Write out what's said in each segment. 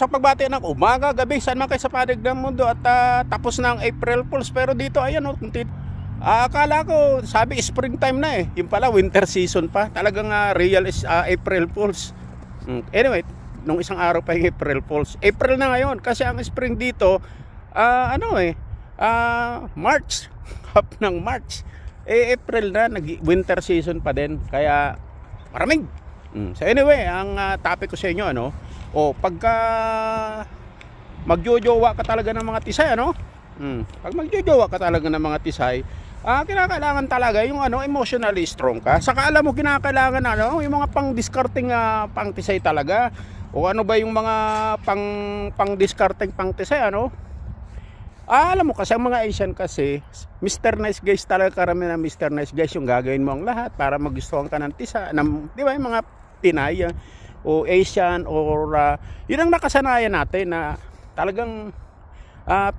sa pagbati ng umaga, gabi, saan man kayo sa panig ng mundo at tapos na ang April Fools. Pero dito, ayan o, akala ko, sabi springtime na eh. Yung pala, winter season pa. Talagang real is April Fools. Anyway, nung isang araw pa yung April Fools. April na ngayon, kasi ang spring dito, March. Half ng March. April na, winter season pa din. Kaya, maraming. So anyway, ang topic ko sa inyo, pagka magjojowa ka talaga ng mga tisay, pag magjojowa ka talaga ng mga tisay, kinakailangan talaga yung emotionally strong ka. Saka alam mo, kinakailangan yung mga pang-discarding pang-tisay talaga. O ano ba yung mga pang-discarding pang-tisay, alam mo kasi ang mga Asian kasi, Mr. Nice Guys talaga, karamihan ng Mr. Nice Guys yung gagawin mo ang lahat para magustuhan ka ng tisa, di ba yung mga Pinay o Asian or yun ang nakasanayan natin na talagang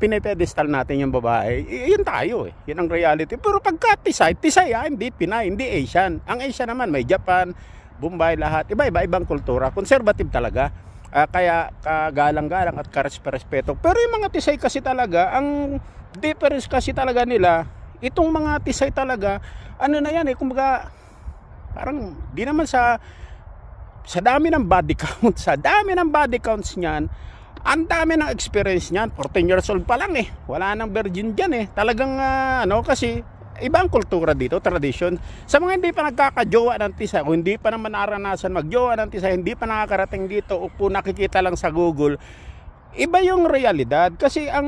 pinipedestal natin yung babae. Yun tayo eh. Yun ang reality. Pero pagka tisay, hindi Pinay, hindi Asian. Ang Asian naman may Japan, Bombay, lahat. Iba-ibang kultura. Conservative talaga. Kaya kagalang-galang at karespeto. Pero yung mga tisay kasi talaga, ang difference kasi talaga nila, itong mga tisay talaga, na yan eh, kumbaga, parang di naman sa dami ng body count, sa dami ng body counts niyan, ang dami ng experience niyan. 14 years old pa lang eh, wala nang virgin dyan eh. Talagang kasi ibang kultura dito, tradition. Sa mga hindi pa nagkakajowa ng tisa, o hindi pa naman naranasan magjowa ng tisa, hindi pa nakakarating dito o po nakikita lang sa Google, iba yung realidad. Kasi ang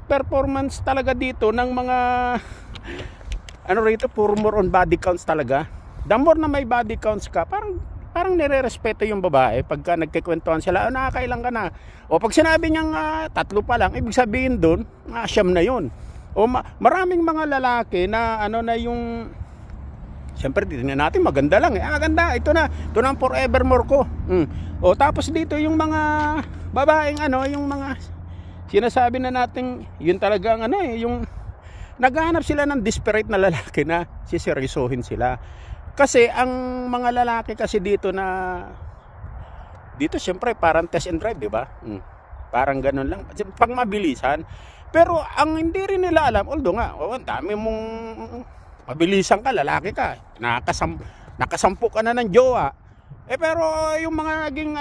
performance talaga dito ng mga puro more on body counts talaga. The more na may body counts ka, parang nire-respeto yung babae pagka nagkikwentuhan sila, nakakailang ka na. O pag sinabi niyang 3 pa lang, ibig sabihin doon, siyam na yun. O maraming mga lalaki na na yung, siyempre titignan natin, maganda lang eh. Ganda, ito na ang forevermore ko. O tapos dito yung mga babaeng yung mga sinasabi na natin, yun talagang yung naghahanap sila ng desperate na lalaki na siseryosohin sila. Kasi ang mga lalaki kasi dito siyempre parang test and drive, di ba? Parang ganun lang, pag mabilisan. Pero ang hindi rin nila alam, although nga, ang dami mong mabilisan ka, lalaki ka, nakasampu ka na ng jowa. Pero yung mga naging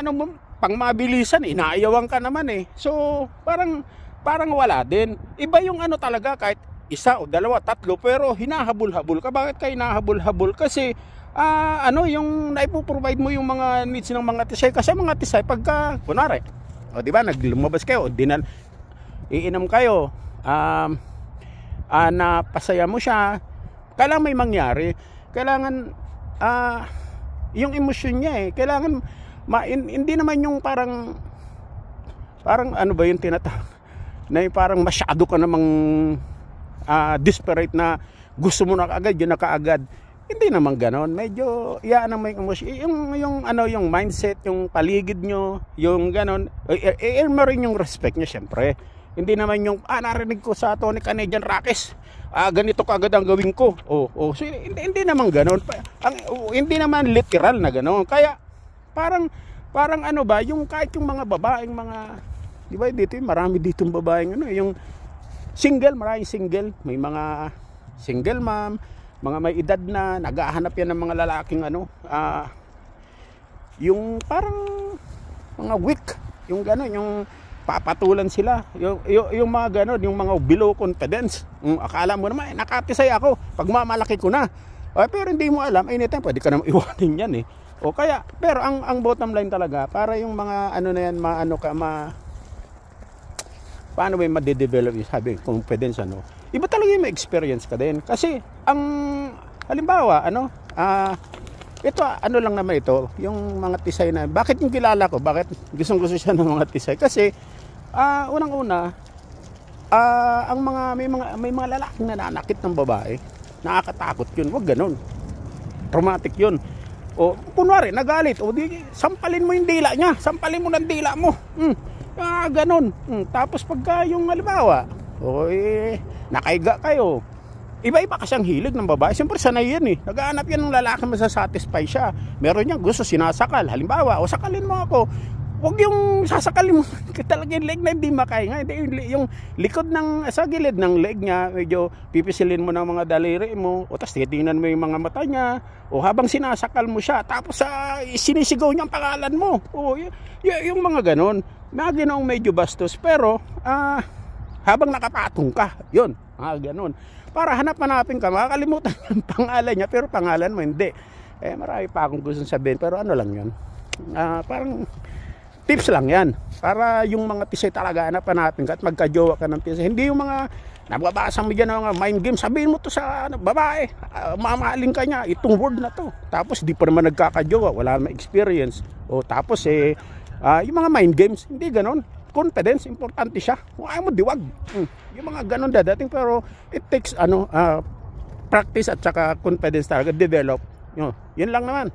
pang mabilisan, inaayawan ka naman eh. So parang wala din. Iba yung talaga, kahit 1 o 2, 3, pero hinahabol-habol ka. Bakit ka hinahabol-habol? Kasi yung naipoprovide mo yung mga needs ng mga tisay. Kasi mga tisay, pagka kunwari, di ba, naglumabas kayo, iinom kayo, napasaya mo siya, kailangan may mangyari. Kailangan yung emosyon niya kailangan hindi naman yung parang ba yung tinatawag na yung parang masyado ka namang desperate na gusto mo na kaagad, yun na kaagad. Hindi naman ganon. Medyo may emosyon, yung mindset, yung paligid nyo, yung ganon, mo rin yung respect niya syempre. Hindi naman yung narinig ko sa Tony Canadian Rockies, ganito kaagad ang gawin ko. So, hindi naman ganon. Hindi naman literal na ganon. Kaya parang yung kahit yung mga babaeng di ba dito, marami ditong babaeng yung single, maraming single, may mga single mom, mga may edad na naghahanap yan ng mga lalaking yung parang mga weak, yung gano'n, yung papatulan sila, yung mga gano'n, yung mga below confidence. Akala mo naman nakatisay ako, pag mamalaki ko na, pero hindi mo alam, anytime pwede ka naman iwanin yan eh. Kaya, pero ang bottom line talaga, para yung mga na yan, paano ba yung ma-develop yung sabi, confidence, iba talaga yung ma-experience ka din. Kasi, halimbawa, ito, lang naman ito, yung mga tisay na, bakit yung kilala ko, bakit gustong siya ng mga tisay? Kasi, unang-una, may mga lalaking nananakit ng babae, nakakatakot yun, wag ganun. Traumatic yun. Kunwari, nagalit, sampalin mo yung dila niya, sampalin mo ng dila mo. Ganon. Tapos pagka yung halimbawa, nakaiga kayo, iba-iba kasi ang hilig ng babae. Siyempre sanay yan eh. Naghahanap yan ng lalaki, masasatisfy siya. Meron niyang gusto sinasakal. Halimbawa, sakalin mo ako. Huwag yung sasakalin mo talaga yung leg na hindi makahinga. Hindi, yung likod ng, sa gilid ng leg niya, medyo pipisilin mo ng mga daliri mo, o tapos titingnan mo yung mga mata niya, o habang sinasakal mo siya, tapos sinisigaw niya ang pangalan mo. O, yung mga ganon. Mga ganoong medyo bastos, pero habang nakapatong ka, yun, mga ganon. Para hanapin ka, makakalimutan yung pangalan niya, pero pangalan mo hindi. Marami pa akong gusto sabihin, pero ano lang yun. Parang tips lang yan para yung mga tisay talaga hanapin ka at magkajowa ka ng tisay. Hindi yung mga nababasa mo dyan ng mga mind game, sabihin mo to sa babae, mamahalin ka niya itong word na to, tapos di pa naman nagkakajowa, wala naman experience, o tapos yung mga mind games, hindi ganon. Confidence, importante siya, kung ayaw mo diwag, yung mga ganon dadating, pero it takes practice at saka confidence talaga, develop. Yun lang naman.